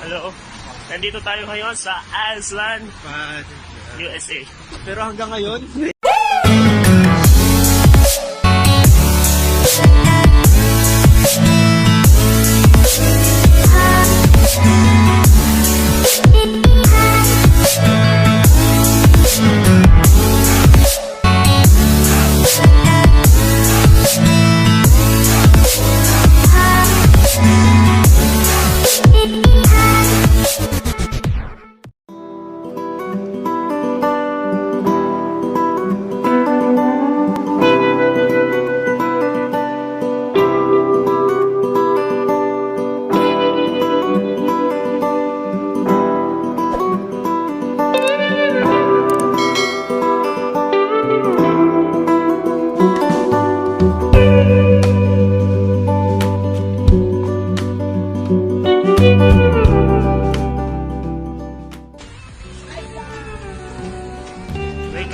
Hello. Nandito tayo ngayon sa Iceland, USA. Pero hanggang ngayon,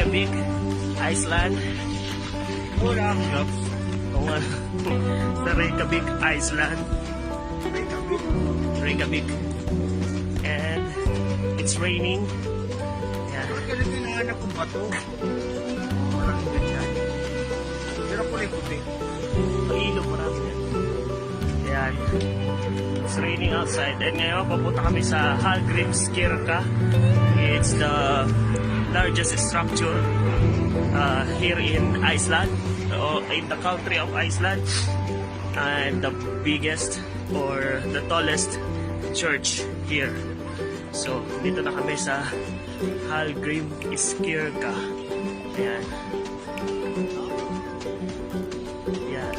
Reykjavik Iceland. Sa Reykjavik Iceland. Reykjavik. And it's raining. Yan. kailan tinahanap kong bato? Walang ganyan. Pero kulay-puti. Mailog marami yan. Yan. It's raining outside. And ngayon, papunta kami sa Hallgrimskirkja. It's the largest structure here in Iceland, in the country of Iceland, and the biggest or the tallest church here. So, dito na kami sa Hallgrimskirkja. Ayan. Ayan.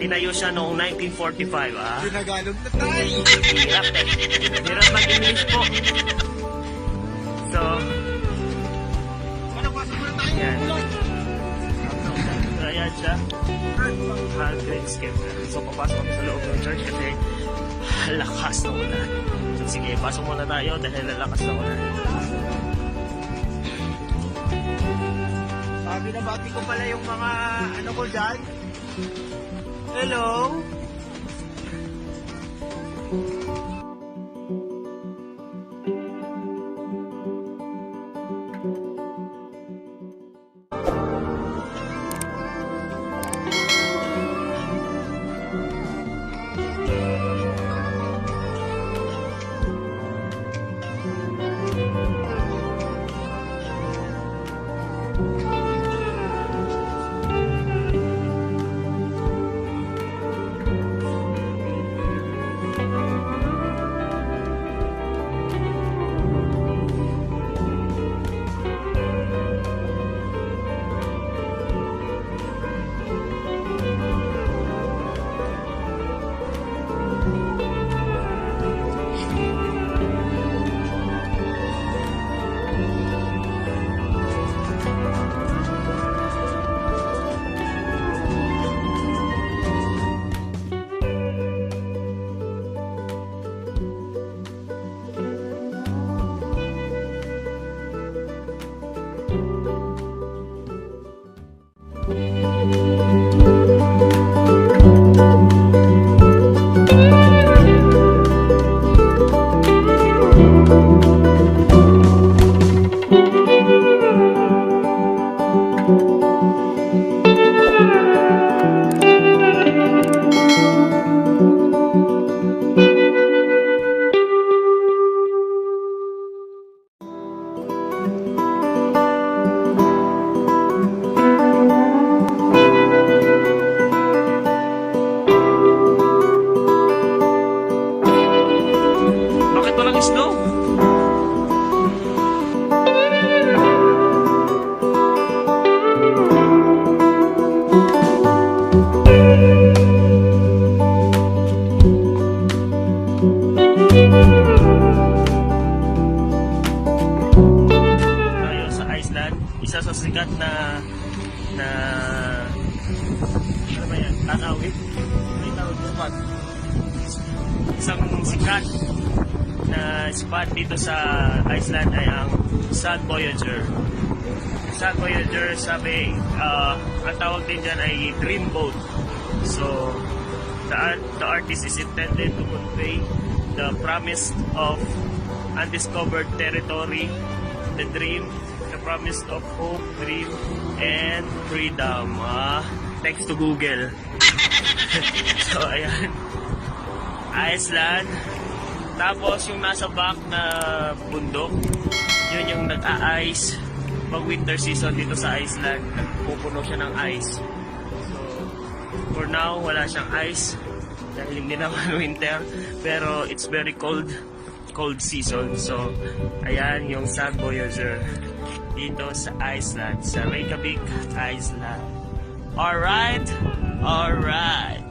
Tinayo siya noong 1945. Tinagalog na tayo. Hirap mag-English po. So, ayan. Ayan siya. Hallgrimskirkja. So, papasok kami sa loob ng church kasi lakas na ulan. So, sige, pasok muna tayo dahil lalakas na ulan. Binabati ko pala yung mga ano ko dyan. Hello? Isa sa sikat na ano ba yan? Tanawid? May tawag na spot. Isang sikat na spot dito sa Iceland ay ang Sun Voyager. Sun Voyager, sabi, ang tawag din dyan ay dreamboat. So, The artist is intended to convey the promise of undiscovered territory, the dream, the promise of hope, dream, and freedom. Thanks to Google. So, ayan. Iceland. Tapos, yung nasa back na bundok, yun yung nag-a-ice pag winter season dito sa Iceland. Nagpupuno siya ng ice. So, for now, wala siyang ice dahil hindi naman winter. Pero, it's very cold season. So, ayan yung Sun Voyager dito sa Iceland, sa Reykjavik Iceland. Alright? Alright.